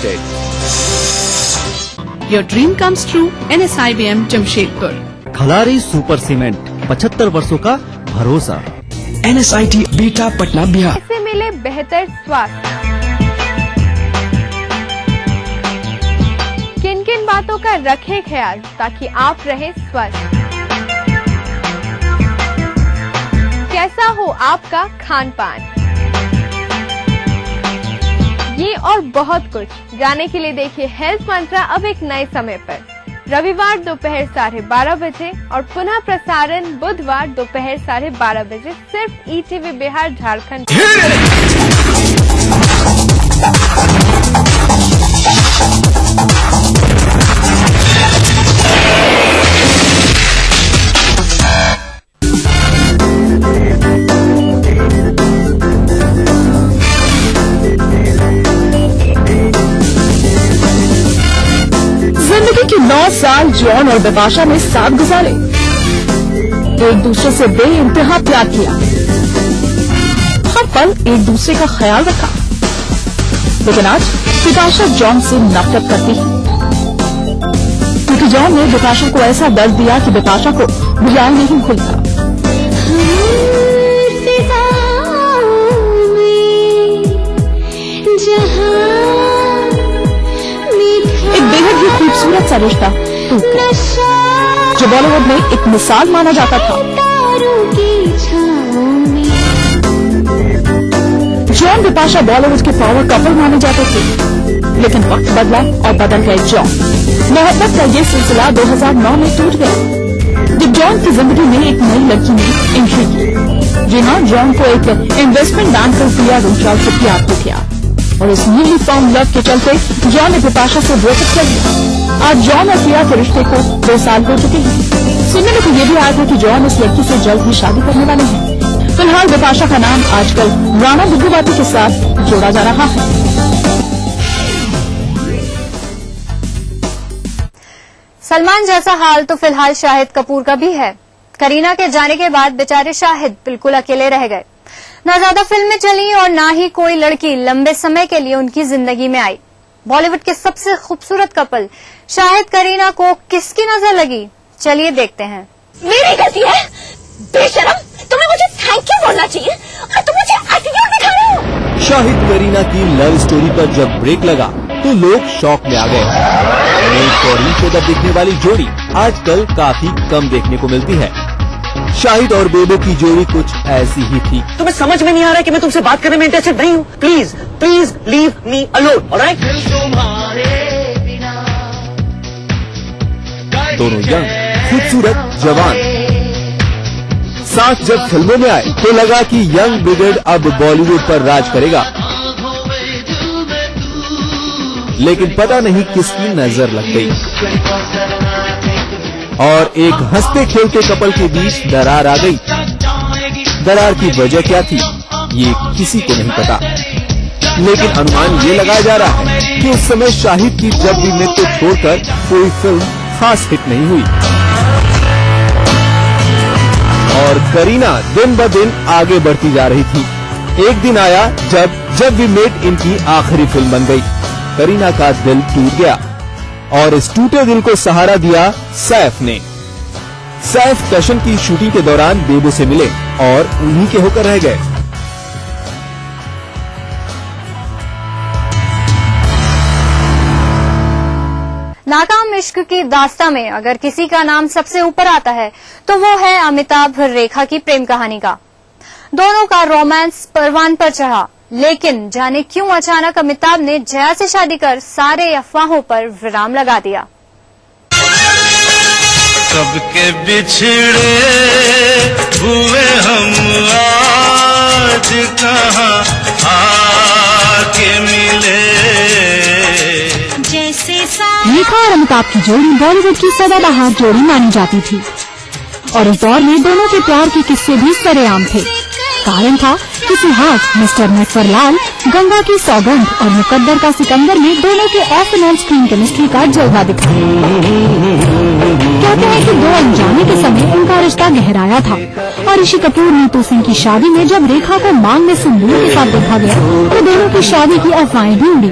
Limited. Your dream comes true, NSIBM Jamshedpur. Khalari super cement, 75 वर्षों का भरोसा। NSIT बीटा पटना बिहार। इससे मिले बेहतर स्वास्थ्य। किन किन बातों का रखें ख्याल ताकि आप रहे स्वस्थ। कैसा हो आपका खान पान, ये और बहुत कुछ जानने के लिए देखिए हेल्थ मंत्रा अब एक नए समय पर, रविवार दोपहर 12:30 बजे और पुनः प्रसारण बुधवार दोपहर 12:30 बजे सिर्फ ETV बिहार झारखंड। जिंदगी के 9 साल जॉन और बिपाशा ने साथ गुजारे, एक दूसरे से बेइंतहा प्यार किया, हर पल एक दूसरे का ख्याल रखा। लेकिन आज बिपाशा जॉन से नफरत करती है, क्योंकि जॉन ने बिपाशा को ऐसा दर्द दिया कि बिपाशा को बुझाया नहीं खुलता। एक बेहद ही खूबसूरत सा रिश्ता टूट गया, जो बॉलीवुड में एक मिसाल माना जाता था। जॉन बिपाशा बॉलीवुड के पावर कपल माने जाते थे, लेकिन वक्त बदला और बदल गए जॉन। मोहब्बत का ये सिलसिला 2009 में टूट गया, जब जॉन की जिंदगी में एक नई लड़की ने एंट्री की। जी हाँ, जॉन को एक इन्वेस्टमेंट बैंकर प्रिया रुंचाल से प्यार हो गया और इस न्यूली फाउंड लव के चलते जॉन ने बिपाशा से ब्रेकअप कर दिया। आज जॉन और प्रिया के रिश्ते को 2 साल हो चुके हैं। सुनने में तो ये भी आया था कि जॉन इस लड़की से जल्द ही शादी करने वाले हैं। फिलहाल बिपाशा का नाम आजकल राणा दुग्गुबाती के साथ जोड़ा जा रहा है। सलमान जैसा हाल तो फिलहाल शाहिद कपूर का भी है। करीना के जाने के बाद बेचारे शाहिद बिल्कुल अकेले रह गए। न ज्यादा फिल्में चली और न ही कोई लड़की लंबे समय के लिए उनकी जिंदगी में आई। बॉलीवुड के सबसे खूबसूरत कपल शाहिद करीना को किसकी नजर लगी, चलिए देखते हैं। मेरी गलती है, बेशरम, तुम्हें मुझे थैंक यू बोलना चाहिए और तुम मुझे एटीट्यूड दिखा रहे हो। शाहिद करीना की लव स्टोरी पर जब ब्रेक लगा तो लोग शॉक में आ गए। नई कौड़ी को जब देखने वाली जोड़ी आजकल काफी कम देखने को मिलती है। शाहिद और बेबो की जोड़ी कुछ ऐसी ही थी। तुम्हें समझ में नहीं आ रहा है कि मैं तुमसे बात करने में इंटरेस्टेड नहीं हूँ। Please please leave me alone, alright? दोनों यंग, खूबसूरत, जवान साथ जब फिल्मों में आए तो लगा कि यंग ब्रिगेड अब बॉलीवुड पर राज करेगा, लेकिन पता नहीं किसकी नजर लग गई और एक हंसते खेलते कपल के बीच दरार आ गई। दरार की वजह क्या थी ये किसी को नहीं पता, लेकिन अनुमान ये लगाया जा रहा है कि उस समय शाहिद की जब भी मित्र छोड़कर कोई फिल्म खास हिट नहीं हुई और करीना दिन ब दिन आगे बढ़ती जा रही थी। एक दिन आया जब वी मेट इनकी आखिरी फिल्म बन गई। करीना का दिल टूट गया और इस टूटे दिल को सहारा दिया सैफ ने। सैफ टशन की शूटिंग के दौरान बेबो से मिले और उन्हीं के होकर रह गए। नाकाम इश्क की दास्तां में अगर किसी का नाम सबसे ऊपर आता है तो वो है अमिताभ रेखा की प्रेम कहानी का। दोनों का रोमांस परवान पर चढ़ा, लेकिन जाने क्यों अचानक अमिताभ ने जया से शादी कर सारे अफवाहों पर विराम लगा दिया। सबके बिछड़े हुए हम आज कहाँ आके मिले। रेखा और अमिताभ की जोड़ी बॉलीवुड की सदाबहार जोड़ी मानी जाती थी और इस दौर में दोनों के प्यार के किस्से भी सरेआम थे। कारण था कि सुहाग, मिस्टर नटवरलाल, गंगा की सौगंध और मुकद्दर का सिकंदर में दोनों के of and on screen chemistry का जलवा दिखा। कहते हैं कि दो अनजाने के समय उनका रिश्ता गहराया था और ऋषि कपूर नीतू सिंह की शादी में जब रेखा को मांग में सिंदूर के साथ देखा गया तो दोनों की शादी की अफवाहें भी उड़ी।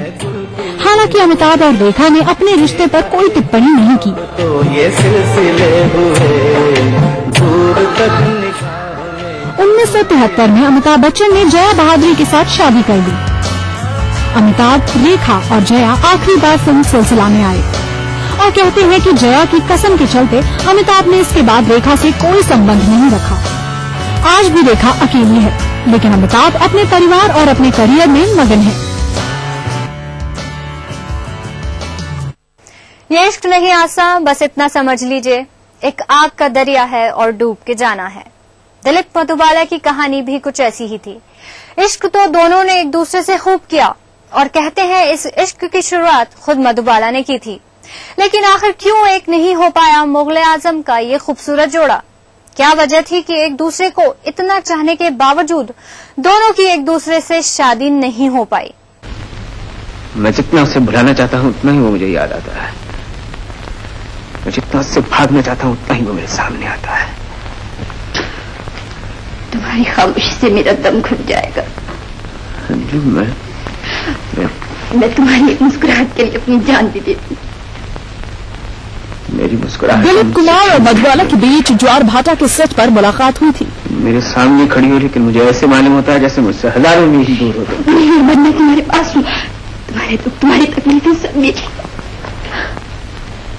हालांकि अमिताभ और रेखा ने अपने रिश्ते पर कोई टिप्पणी नहीं की। तो ये सिलसिले हुए दूर तक 1973 में अमिताभ बच्चन ने जया बहादुरी के साथ शादी कर दी। अमिताभ, रेखा और जया आखिरी बार फिल्म सिलसिला में आए और कहते हैं कि जया की कसम के चलते अमिताभ ने इसके बाद रेखा से कोई संबंध नहीं रखा। आज भी रेखा अकेली है, लेकिन अमिताभ अपने परिवार और अपने करियर में मगन है। ये इश्क नहीं आसान, बस इतना समझ लीजिए, एक आग का दरिया है और डूब के जाना है। दिलीप मधुबाला की कहानी भी कुछ ऐसी ही थी। इश्क तो दोनों ने एक दूसरे से खूब किया और कहते हैं इस इश्क की शुरुआत खुद मधुबाला ने की थी। लेकिन आखिर क्यों एक नहीं हो पाया मुगले आजम का ये खूबसूरत जोड़ा? क्या वजह थी कि एक दूसरे को इतना चाहने के बावजूद दोनों की एक दूसरे से शादी नहीं हो पाई? मैं जितना उससे भुलाना चाहता हूँ उतना ही वो मुझे याद आता है। मैं जितना उससे भागना चाहता हूँ उतना ही वो मेरे सामने आता है। तुम्हारी खामोशी से मेरा दम घुट जाएगा। अंजू, मैं तुम्हारी एक मुस्कुराहट के लिए अपनी जान भी देती। मेरी मुस्कुराहट। दिलीप कुमार और मधुबाला के बीच ज्वार भाटा के सेट पर मुलाकात हुई थी। मेरे सामने खड़ी हो, लेकिन मुझे ऐसे मालूम होता है जैसे मुझसे हजारों मील दूर हो गई। मैं तुम्हारे पास हूँ, तुम्हारे दुख, तुम्हारी तकलीफें सब मेरी।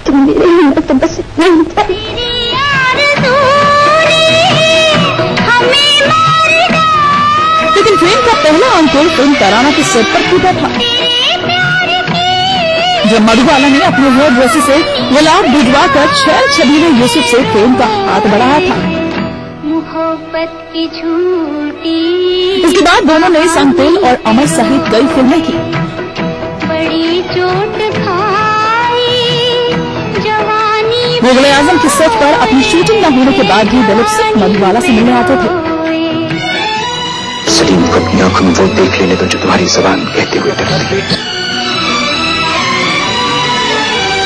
तुम मेरे ही तो बस इतना ही चाहिए। लेकिन फिल्म का पहला अंकुर फिल्म तराना के सेट पर टूटा था, जब मधुबाला ने अपने हेयर ड्रेस से गुलाब भिजवा कर छैल छबीले यूसुफ से प्रेम का हाथ बढ़ाया था। इसके बाद दोनों ने संतेल और अमर सहित कई फिल्में की। मुगले आजम के सेट पर अपनी शूटिंग न होने के बाद भी दिलीप सिर्फ मधुबाला से मिलने आते थे। सलीम को अपनी आंखों में वो देख लेने दो जो तुम्हारी जबान कहते हुए डरती है।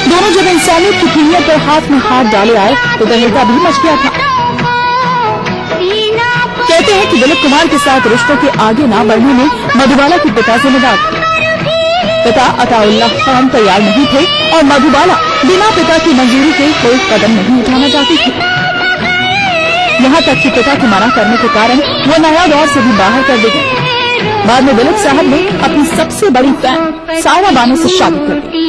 दोनों जब इंसानियत की प्रीमियर पर हाथ में हाथ डाले आए तो दहेगा भी मच गया था। कहते हैं कि दिलीप कुमार के साथ रिश्तों के आगे न बढ़ने में मधुबाला के पिता जिम्मेदार थे। पिता अताउल्लाह खान तैयार नहीं थे और मधुबाला बिना पिता की मंजूरी के कोई कदम नहीं उठाना चाहती थी। यहाँ तक कि पिता के मना करने के कारण वो नया दौर से भी बाहर कर दी गई। बाद में दिलीप साहब ने अपनी सबसे बड़ी फैन सायरा बानो से शादी कर दी।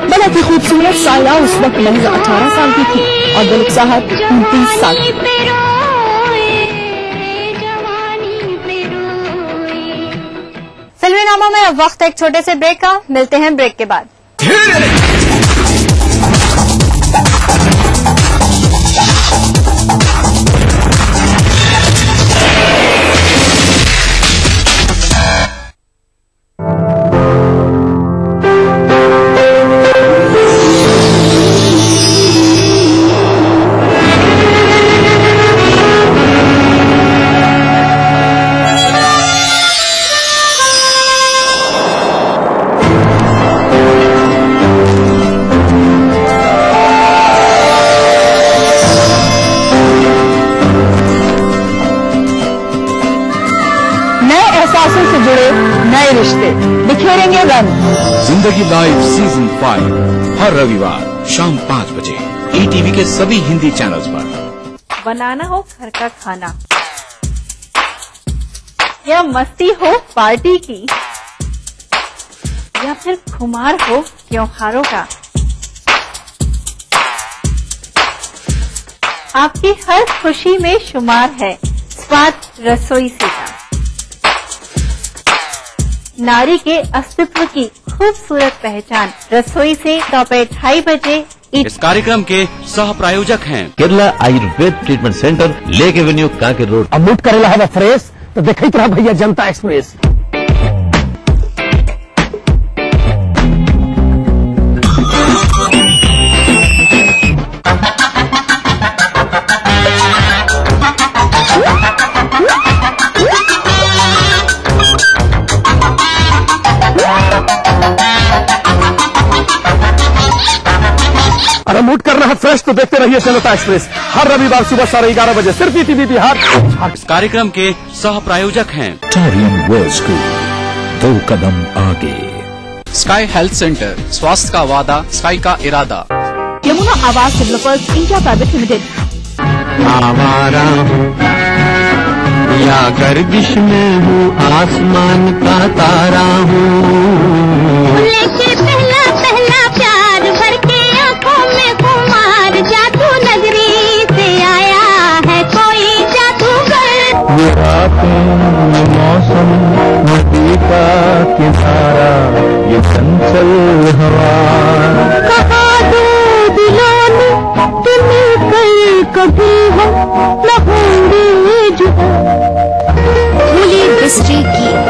बड़ा की खूबसूरत सायरा उस वक्त महज 18 साल की थी और दिलीप साहब 29 साल की। फिल्मी नामों में अब वक्त एक छोटे से ब्रेक का, मिलते हैं ब्रेक के बाद। से जुड़े नए रिश्ते बिखेरेंगे रंग। जिंदगी लाइव सीजन 5 हर रविवार शाम 5 बजे ETV के सभी हिंदी चैनल्स पर। बनाना हो घर का खाना या मस्ती हो पार्टी की या फिर खुमार हो त्योहारों का, आपकी हर खुशी में शुमार है स्वाद रसोई से का। नारी के अस्तित्व की खूबसूरत पहचान रसोई से दोपहर 2:30 बजे। इस कार्यक्रम के सह प्रायोजक हैं Kerala Ayurveda treatment centre, lake avenue, Kanker road. अब मूड करेला हवा फ्रेश तो देखते रहा भैया जनता एक्सप्रेस। अरे मूड कर रहा है फ्रेश तो देखते रहिए जनता एक्सप्रेस हर रविवार सुबह 11:30 बजे सिर्फ ETV बिहार। इस कार्यक्रम के सह प्रायोजक हैं Tarian World School। 2 कदम आगे। स्काई हेल्थ सेंटर, स्वास्थ्य का वादा, स्काई का इरादा। Yamuna Awas developers India private limited. आवारा हूँ या गर्दिश में हूँ, आसमान का तारा हूँ। लेके पहला पहला प्यार भर के आंखों में कुमार, जादू नगरी से आया है कोई जादूगर। ये रातें, ये मौसम, नदी का किनारा, ये चंचल हवा। कहा दो दिलों ने तुम कल कभी हम न होंगे जुदा। भूले बिसरे गीत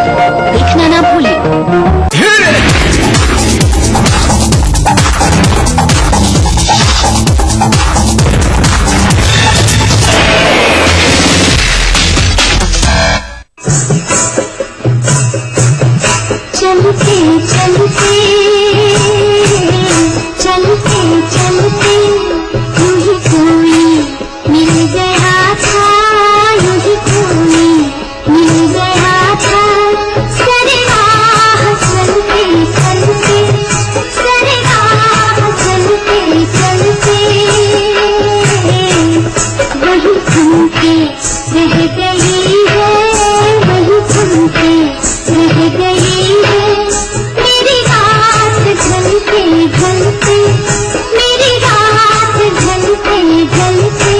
देखना ना भूले। चलते चलते चलते चलते यूं ही कोई मिल गया था, यूं ही कोई मिल गया था। सरे राह चलते चलते, सरे राह चलते चलते वही घूमते रह गई है, वही घूमते रह गई है। मेरी रात ढलते ढलते, मेरी रात ढलते ढलते।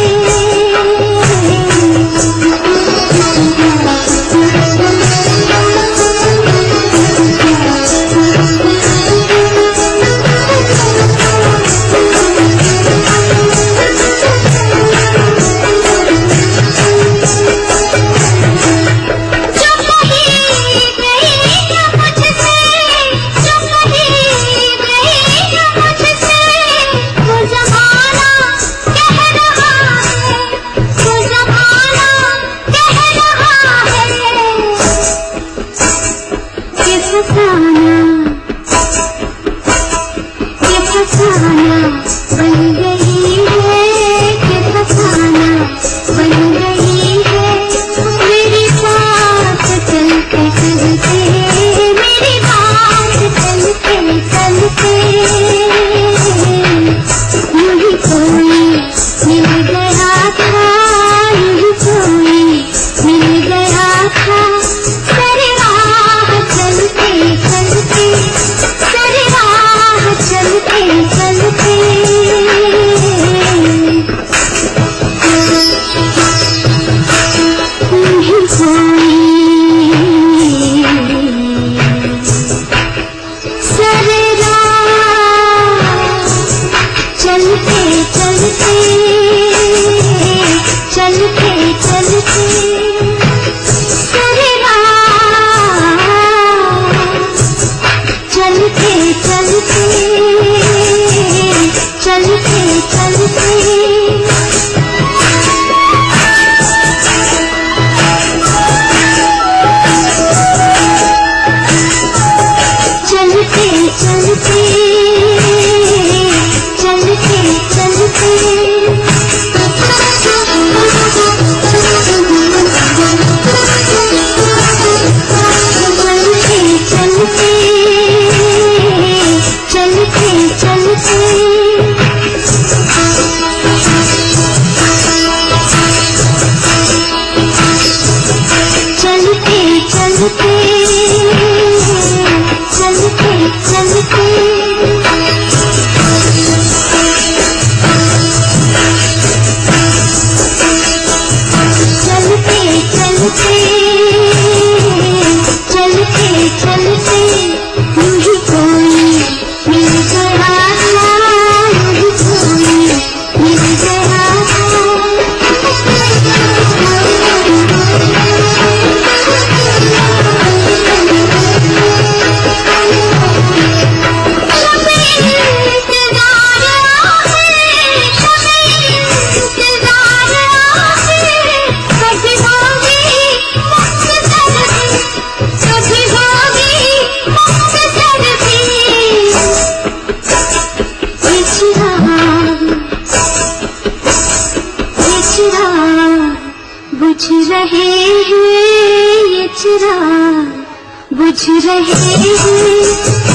बुझ कुछ रहे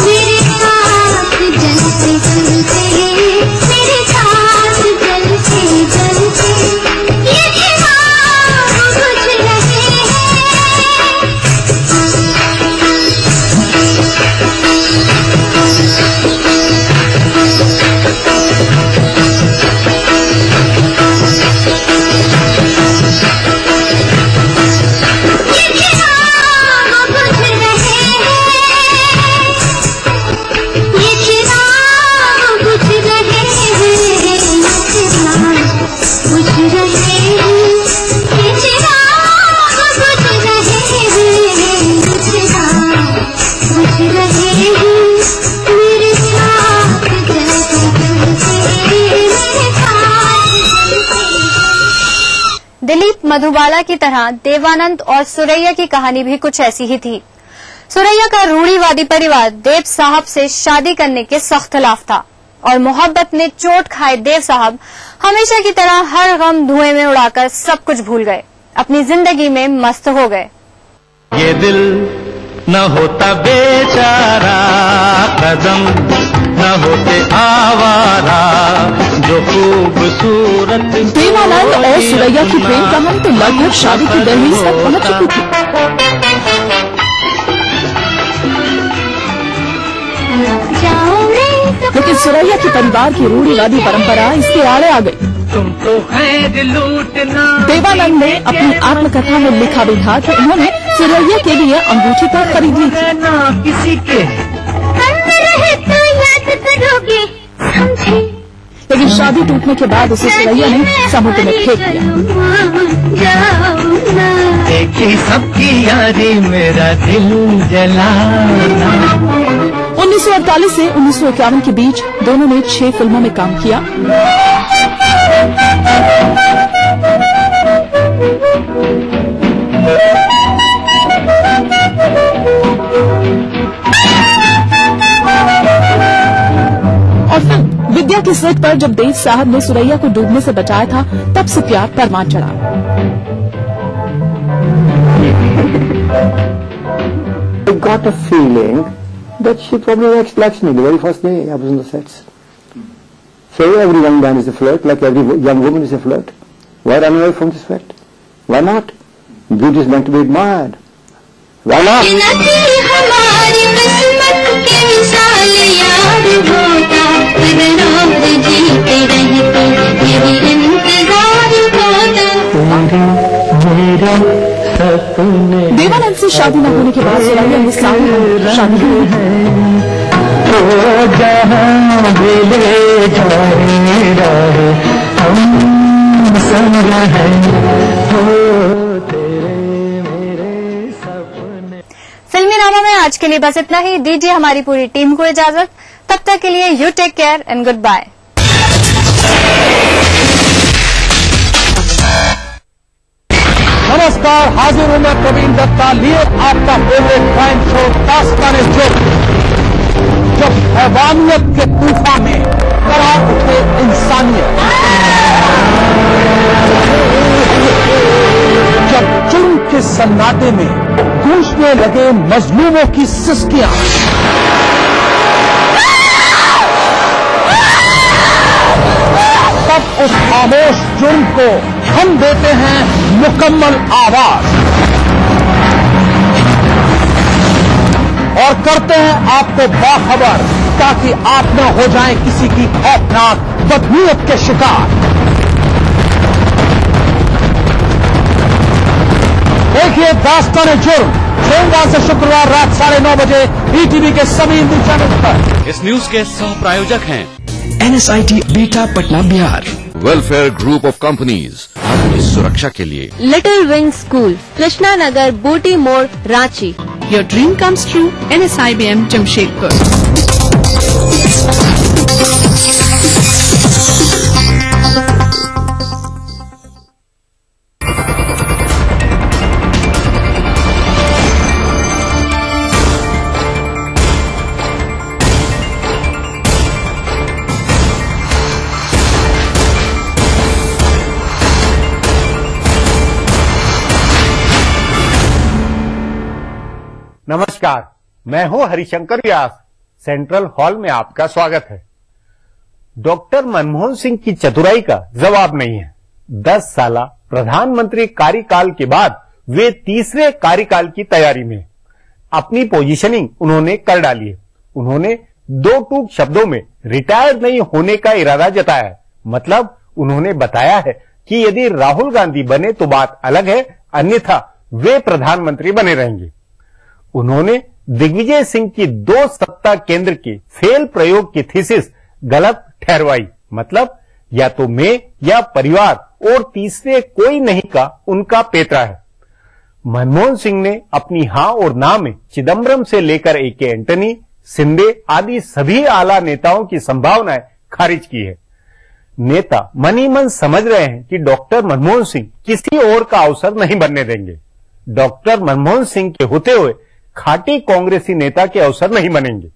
मेरे साथ जलते जलते, मेरे साथ जलते जलते, ये दीवार कुछ रहे दिलीप मधुबाला की तरह देवानंद और सुरैया की कहानी भी कुछ ऐसी ही थी। सुरैया का रूढ़िवादी परिवार देव साहब से शादी करने के सख्त खिलाफ था और मोहब्बत में चोट खाए देव साहब हमेशा की तरह हर गम धुएं में उड़ाकर सब कुछ भूल गए, अपनी जिंदगी में मस्त हो गए। ये दिल न होता बेचारा, कदम न होते आवारा, जो खूबसूरत। देवानंद और सुरैया की प्रेम कहानी तो लगभग शादी की दहलीज तक पहुंच चुकी थी, लेकिन सुरैया की परिवार की रूढ़िवादी परंपरा इसके आड़े आ गई। देवानंद ने अपनी आत्मकथा में लिखा भी था कि उन्होंने सुरैया के लिए अंगूठी पर खरीद ली थी। किसी के लेकिन शादी टूटने के बाद उसे सुरैया ने समुद्र में फेंक दिया। देखी सबकी यारी मेरा दिल जलाना। 1948 से 1951 के बीच दोनों ने 6 फिल्मों में काम किया। और फिर विद्या के सेट पर जब देव साहब ने सुरैया को डूबने से बचाया था, तब से प्यार परवान चढ़ा। I got a feeling that she probably likes me the very first day I was on the sets. So every young man is a flirt, like every young woman is a flirt. Why run away from this fact? Why not? Beauty is meant to be admired. Why not? Devanand से शादी न होने के बाद सुरैया ने शादी की है। फिल्मी नामा में आज के लिए बस इतना ही। दीजिए हमारी पूरी टीम को इजाजत। तब तक के लिए you take care and good bye. नमस्कार, हाजिर हूं मैं प्रवीण दत्ता लिए आपका फेवरेट क्राइम शो दास्तान-ए-जुर्म, जब हैवानियत के तूफान में करार उठे इंसानियत, जब जुर्म के सन्नाटे में गूंजने लगे मजलूमों की सिसकियां, तब उस खामोश जुर्म को हम देते हैं मुकम्मल आवाज और करते हैं आपको बाखबर, ताकि आप न हो जाएं किसी की खौफनाक बदनीयत के शिकार। देखिए दास्तान-ए-जुर्म सोमवार से शुक्रवार रात 9:30 बजे ईटीवी के सभी हिंदी चैनल पर। इस न्यूज के सह प्रायोजक हैं NSIT Bihta Patna Bihar, welfare group of companies, आपकी सुरक्षा के लिए little wing school, Krishna Nagar, Booti More, Ranchi. Your dream comes true, NSIBM Jamshedpur. नमस्कार, मैं हूं हरिशंकर व्यास। सेंट्रल हॉल में आपका स्वागत है। डॉक्टर मनमोहन सिंह की चतुराई का जवाब नहीं है। 10 साला प्रधानमंत्री कार्यकाल के बाद वे तीसरे कार्यकाल की तैयारी में अपनी पोजीशनिंग उन्होंने कर डाली है। उन्होंने 2 टूक शब्दों में रिटायर नहीं होने का इरादा जताया है। मतलब उन्होंने बताया है कि यदि राहुल गांधी बने तो बात अलग है, अन्यथा वे प्रधानमंत्री बने रहेंगे। उन्होंने दिग्विजय सिंह की 2 सत्ता केंद्र के फेल प्रयोग की थीसिस गलत ठहरवाई। मतलब या तो मैं या परिवार और तीसरे कोई नहीं का उनका पेतरा है। मनमोहन सिंह ने अपनी हां और ना में चिदम्बरम से लेकर AK एंटनी, शिंदे आदि सभी आला नेताओं की संभावनाएं खारिज की है। नेता मन ही मन समझ रहे हैं कि डॉक्टर मनमोहन सिंह किसी और का अवसर नहीं बनने देंगे। डॉक्टर मनमोहन सिंह के होते हुए खाटी कांग्रेसी नेता के अवसर नहीं बनेंगे।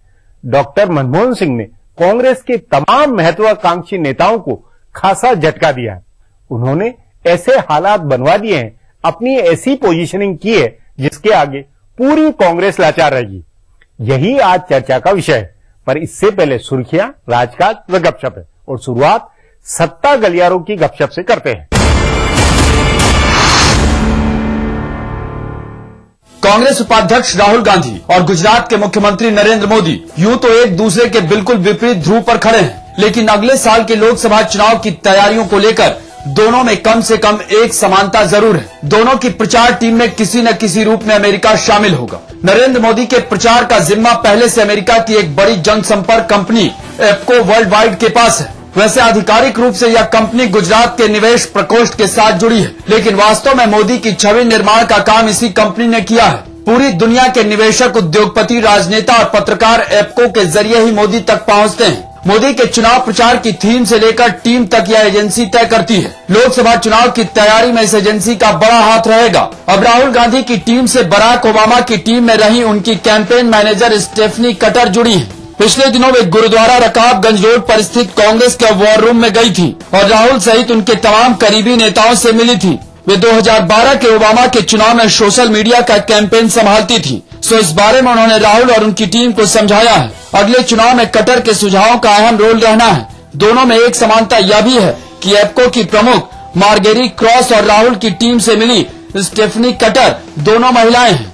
डॉक्टर मनमोहन सिंह ने कांग्रेस के तमाम महत्वाकांक्षी नेताओं को खासा झटका दिया है। उन्होंने ऐसे हालात बनवा दिए हैं, अपनी ऐसी पोजीशनिंग की है जिसके आगे पूरी कांग्रेस लाचार रहेगी। यही आज चर्चा का विषय है। पर इससे पहले सुर्खियां, राजकाज व गपशप है और शुरुआत सत्ता गलियारों की गपशप से करते हैं। कांग्रेस उपाध्यक्ष राहुल गांधी और गुजरात के मुख्यमंत्री नरेंद्र मोदी यूं तो एक दूसरे के बिल्कुल विपरीत ध्रुव पर खड़े हैं, लेकिन अगले साल के लोकसभा चुनाव की तैयारियों को लेकर दोनों में कम से कम एक समानता जरूर है। दोनों की प्रचार टीम में किसी न किसी रूप में अमेरिका शामिल होगा। नरेंद्र मोदी के प्रचार का जिम्मा पहले से अमेरिका की एक बड़ी जनसंपर्क कंपनी एप्को वर्ल्ड वाइड के पास है। वैसे आधिकारिक रूप से यह कंपनी गुजरात के निवेश प्रकोष्ठ के साथ जुड़ी है, लेकिन वास्तव में मोदी की छवि निर्माण का काम इसी कंपनी ने किया है। पूरी दुनिया के निवेशक, उद्योगपति, राजनेता और पत्रकार एप्को के जरिए ही मोदी तक पहुंचते हैं। मोदी के चुनाव प्रचार की थीम से लेकर टीम तक यह एजेंसी तय करती है। लोकसभा चुनाव की तैयारी में इस एजेंसी का बड़ा हाथ रहेगा। अब राहुल गांधी की टीम से बराक ओबामा की टीम में रही उनकी कैंपेन मैनेजर स्टेफनी कटर जुड़ी है। पिछले दिनों वे गुरुद्वारा रकाबगंज रोड पर स्थित कांग्रेस के वॉर रूम में गई थी और राहुल सहित उनके तमाम करीबी नेताओं से मिली थी। वे 2012 के ओबामा के चुनाव में सोशल मीडिया का कैंपेन संभालती थी। सो इस बारे में उन्होंने राहुल और उनकी टीम को समझाया है। अगले चुनाव में कटर के सुझावों का अहम रोल रहना है। दोनों में एक समानता यह भी है कि एप्को की प्रमुख मार्गेरी क्रॉस और राहुल की टीम से मिली स्टेफनी कटर दोनों महिलाएं हैं।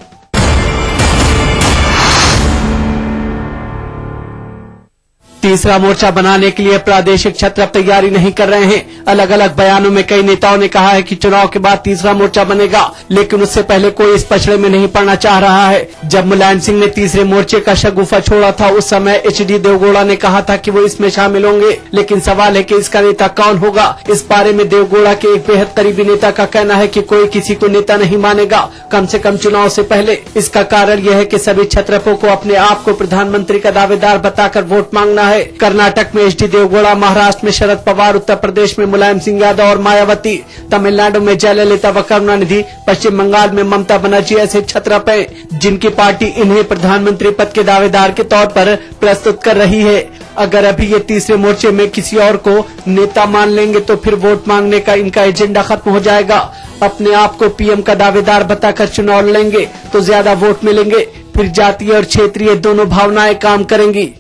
तीसरा मोर्चा बनाने के लिए प्रादेशिक छत्र अब तैयारी नहीं कर रहे हैं। अलग अलग बयानों में कई नेताओं ने कहा है कि चुनाव के बाद तीसरा मोर्चा बनेगा, लेकिन उससे पहले कोई इस पछड़े में नहीं पड़ना चाह रहा है। जब मुलायम सिंह ने तीसरे मोर्चे का शगुफा छोड़ा था, उस समय HD देवगौड़ा ने कहा था कि वो इसमें शामिल होंगे, लेकिन सवाल है कि इसका नेता कौन होगा। इस बारे में देवगौड़ा के एक बेहद करीबी नेता का कहना है कि कोई किसी को नेता नहीं मानेगा, कम से कम चुनाव से पहले। इसका कारण यह है कि सभी क्षत्रपों को अपने आप को प्रधानमंत्री का दावेदार बताकर वोट मांगना है। कर्नाटक में HD देवगौड़ा, महाराष्ट्र में शरद पवार, उत्तर प्रदेश में मुलायम सिंह यादव और मायावती, तमिलनाडु में जयललिता व करुणानिधि, पश्चिम बंगाल में ममता बनर्जी ऐसे क्षत्रप हैं जिनकी पार्टी इन्हें प्रधानमंत्री पद के दावेदार के तौर पर प्रस्तुत कर रही है। अगर अभी ये तीसरे मोर्चे में किसी और को नेता मान लेंगे तो फिर वोट मांगने का इनका एजेंडा खत्म हो जाएगा। अपने आप को PM का दावेदार बताकर चुनाव लड़ेंगे तो ज्यादा वोट मिलेंगे, फिर जातीय और क्षेत्रीय दोनों भावनाएं काम करेंगी।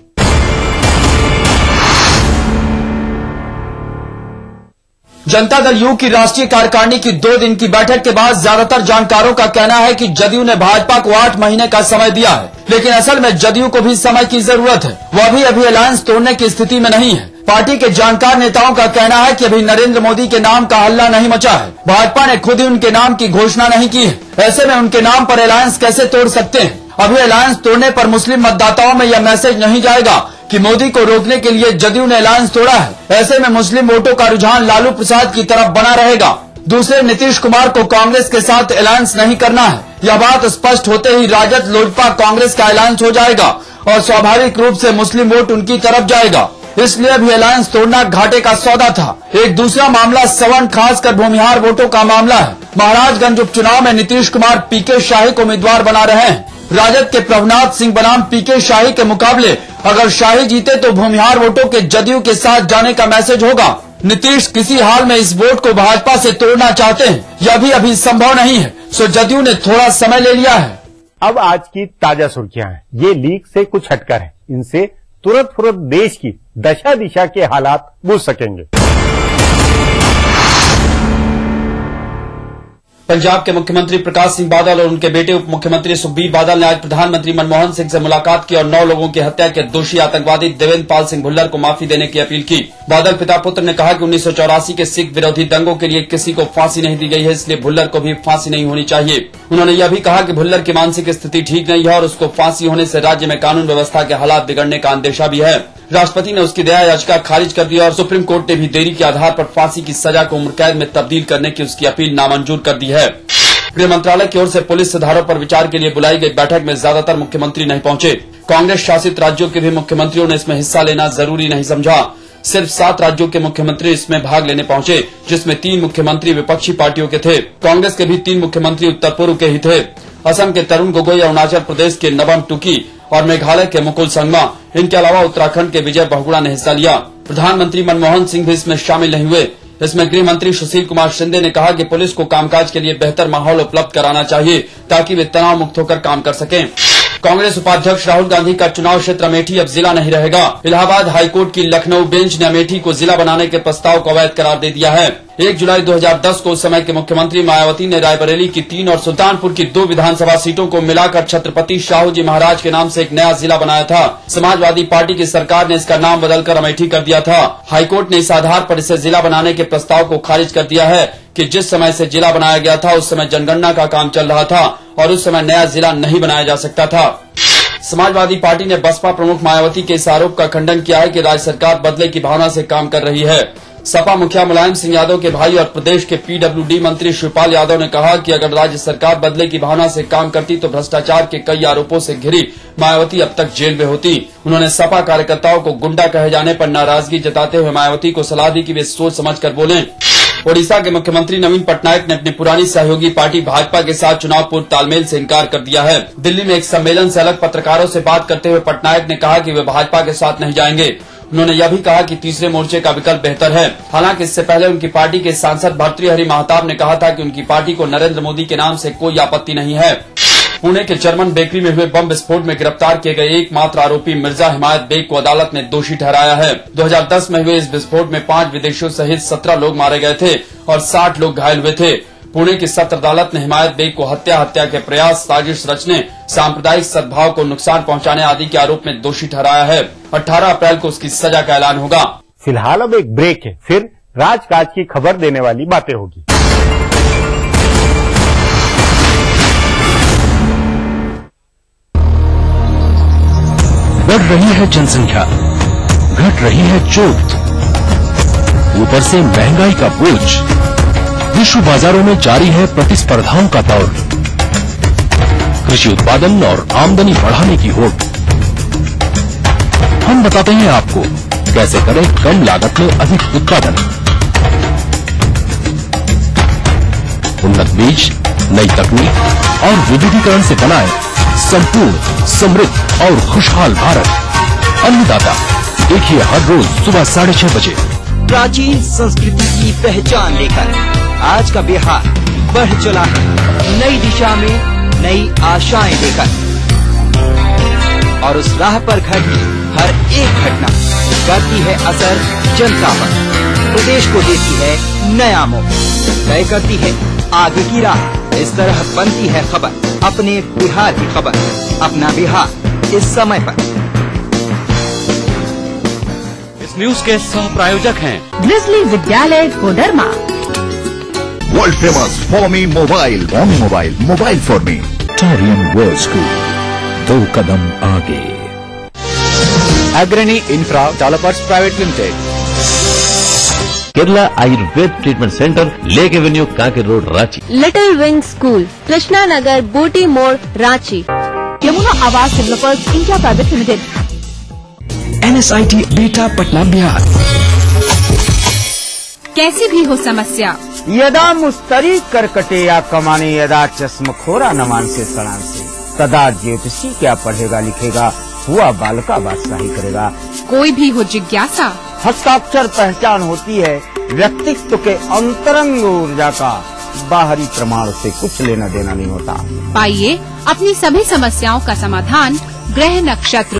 जनता दल यू की राष्ट्रीय कार्यकारिणी की 2 दिन की बैठक के बाद ज्यादातर जानकारों का कहना है कि जदयू ने भाजपा को 8 महीने का समय दिया है, लेकिन असल में जदयू को भी समय की जरूरत है। वह भी अभी अलायंस तोड़ने की स्थिति में नहीं है। पार्टी के जानकार नेताओं का कहना है कि अभी नरेंद्र मोदी के नाम का हल्ला नहीं मचा है। भाजपा ने खुद ही उनके नाम की घोषणा नहीं की है। ऐसे में उनके नाम पर अलायंस कैसे तोड़ सकते हैं। अभी अलायंस तोड़ने पर मुस्लिम मतदाताओं में यह मैसेज नहीं जाएगा कि मोदी को रोकने के लिए जदयू ने अलायंस तोड़ा है। ऐसे में मुस्लिम वोटों का रुझान लालू प्रसाद की तरफ बना रहेगा। दूसरे नीतीश कुमार को कांग्रेस के साथ अलायंस नहीं करना है। यह बात स्पष्ट होते ही राजद, लोजपा, कांग्रेस का अलायंस हो जाएगा और स्वाभाविक रूप से मुस्लिम वोट उनकी तरफ जाएगा। इसलिए भी अलायंस तोड़ना घाटे का सौदा था। एक दूसरा मामला सवर्ण, खासकर भूमिहार वोटों का मामला है। महाराजगंज उपचुनाव में नीतीश कुमार PK शाही को उम्मीदवार बना रहे हैं। राजद के प्रभुनाथ सिंह बनाम PK शाही के मुकाबले अगर शाही जीते तो भूमिहार वोटों के जदयू के साथ जाने का मैसेज होगा। नीतीश किसी हाल में इस वोट को भाजपा से तोड़ना चाहते हैं, यह भी अभी संभव नहीं है। सो जदयू ने थोड़ा समय ले लिया है। अब आज की ताजा सुर्खियां हैं। ये लीक से कुछ हटकर है। इनसे तुरंत देश की दशा दिशा के हालात बुझ सकेंगे। पंजाब के मुख्यमंत्री प्रकाश सिंह बादल और उनके बेटे उप मुख्यमंत्री सुखबीर बादल ने आज प्रधानमंत्री मनमोहन सिंह से मुलाकात की और 9 लोगों की हत्या के दोषी आतंकवादी देवेंद्र पाल सिंह भुल्लर को माफी देने की अपील की। बादल पिता पुत्र ने कहा कि 1984 के सिख विरोधी दंगों के लिए किसी को फांसी नहीं दी गई है, इसलिए भुल्लर को भी फांसी नहीं होनी चाहिए। उन्होंने यह भी कहा कि भुल्लर की मानसिक स्थिति ठीक नहीं है और उसको फांसी होने से राज्य में कानून व्यवस्था के हालात बिगड़ने का अंदेशा भी है। राष्ट्रपति ने उसकी दया याचिका खारिज कर दी और सुप्रीम कोर्ट ने भी देरी के आधार पर फांसी की सजा को उम्र कैद में तब्दील करने की उसकी अपील नामंजूर कर दी है। गृह मंत्रालय की ओर से पुलिस सुधारों पर विचार के लिए बुलाई गई बैठक में ज्यादातर मुख्यमंत्री नहीं पहुंचे। कांग्रेस शासित राज्यों के भी मुख्यमंत्रियों ने इसमें हिस्सा लेना जरूरी नहीं समझा। सिर्फ 7 राज्यों के मुख्यमंत्री इसमें भाग लेने पहुंचे, जिसमें 3 मुख्यमंत्री विपक्षी पार्टियों के थे। कांग्रेस के भी 3 मुख्यमंत्री उत्तर पूर्व के ही थे। असम के तरुण गोगोई, अरुणाचल प्रदेश के नबम टुकी और मेघालय के मुकुल संगमा, इनके अलावा उत्तराखंड के विजय बहुगुणा ने हिस्सा लिया। प्रधानमंत्री मनमोहन सिंह भी इसमें शामिल नहीं हुए। इसमें गृह मंत्री सुशील कुमार शिंदे ने कहा कि पुलिस को कामकाज के लिए बेहतर माहौल उपलब्ध कराना चाहिए ताकि वे तनाव मुक्त होकर काम कर सकें। कांग्रेस उपाध्यक्ष राहुल गांधी का चुनाव क्षेत्र अमेठी अब जिला नहीं रहेगा। इलाहाबाद हाईकोर्ट की लखनऊ बेंच ने अमेठी को जिला बनाने के प्रस्ताव को अवैध करार दे दिया है। 1 जुलाई 2010 को उस समय के मुख्यमंत्री मायावती ने रायबरेली की 3 और सुल्तानपुर की 2 विधानसभा सीटों को मिलाकर छत्रपति शाहू जी महाराज के नाम से एक नया जिला बनाया था। समाजवादी पार्टी की सरकार ने इसका नाम बदलकर अमेठी कर दिया था। हाईकोर्ट ने इस आधार पर इसे जिला बनाने के प्रस्ताव को खारिज कर दिया है कि जिस समय से जिला बनाया गया था उस समय जनगणना का काम चल रहा था और उस समय नया जिला नहीं बनाया जा सकता था। समाजवादी पार्टी ने बसपा प्रमुख मायावती के इस आरोप का खंडन किया है कि राज्य सरकार बदले की भावना से काम कर रही है। सपा मुखिया मुलायम सिंह यादव के भाई और प्रदेश के पीडब्ल्यूडी मंत्री शिवपाल यादव ने कहा कि अगर राज्य सरकार बदले की भावना से काम करती तो भ्रष्टाचार के कई आरोपों से घिरी मायावती अब तक जेल में होती। उन्होंने सपा कार्यकर्ताओं को गुंडा कहे जाने पर नाराजगी जताते हुए मायावती को सलाह दी कि वे सोच समझकर बोलें। ओडिशा के मुख्यमंत्री नवीन पटनायक ने अपनी पुरानी सहयोगी पार्टी भाजपा के साथ चुनाव पूर्व तालमेल से इनकार कर दिया है। दिल्ली में एक सम्मेलन से अलग पत्रकारों से बात करते हुए पटनायक ने कहा कि वे भाजपा के साथ नहीं जाएंगे। उन्होंने यह भी कहा कि तीसरे मोर्चे का विकल्प बेहतर है। हालांकि इससे पहले उनकी पार्टी के सांसद भर्तृहरि महताब ने कहा था कि उनकी पार्टी को नरेंद्र मोदी के नाम से कोई आपत्ति नहीं है। पुणे के जर्मन बेकरी में हुए बम विस्फोट में गिरफ्तार किए गए एकमात्र आरोपी मिर्जा हिमायत बेग को अदालत ने दोषी ठहराया है। 2010 में हुए इस विस्फोट में 5 विदेशियों सहित 17 लोग मारे गए थे और 60 लोग घायल हुए थे। पुणे की सत्र अदालत ने हिमायत बेग को हत्या के प्रयास, साजिश रचने, सांप्रदायिक सद्भाव को नुकसान पहुंचाने आदि के आरोप में दोषी ठहराया है। 18 अप्रैल को उसकी सजा का ऐलान होगा। फिलहाल अब एक ब्रेक है, फिर राजकाज की खबर देने वाली बातें होगी। बढ़ रही है जनसंख्या, घट रही है जोत, ऊपर से महंगाई का बोझ, विश्व बाजारों में जारी है प्रतिस्पर्धाओं का दौर, कृषि उत्पादन और आमदनी बढ़ाने की होड़। हम बताते हैं आपको कैसे करें कम लागत में अधिक उत्पादन। उन्नत बीज, नई तकनीक और विविधीकरण से बनाए संपूर्ण, समृद्ध और खुशहाल भारत। अन्नदाता देखिए हर रोज सुबह 6:30 बजे। प्राचीन संस्कृति की पहचान लेकर आज का बिहार बढ़ चला है नई दिशा में, नई आशाएं लेकर। और उस राह पर घटी हर एक घटना करती है असर जनता पर, प्रदेश को देती है नया मोड़, तय करती है आगे की राह। इस तरह बनती है खबर अपने बिहार की खबर, अपना बिहार इस समय पर। इस न्यूज के सह प्रायोजक हैं ग्रिजली विद्यालय Koderma, world famous for me mobile, mobile for me, टोरियन वर्ल्ड स्कूल, 2 कदम आगे। Agrani infra developers private limited, Kerala Ayurveda treatment centre, lake avenue, Kanker road, Ranchi. Little wing school, Krishna Nagar, Booti More, Ranchi. Yamuna Awas developers India private limited, NSIT Bihta Patna Bihar. कैसी भी हो समस्या, यदा मुस्तरी करकटे या कमाने, यदा चश्मखोरा नमान से सड़ान से, तदा ज्योतिषी क्या पढ़ेगा लिखेगा, हुआ बालका बादशाही करेगा। कोई भी हो जिज्ञासा, हस्ताक्षर पहचान होती है व्यक्तित्व के अंतरंग ऊर्जा का, बाहरी प्रमाण से कुछ लेना देना नहीं होता। पाइए अपनी सभी समस्याओं का समाधान ग्रह नक्षत्र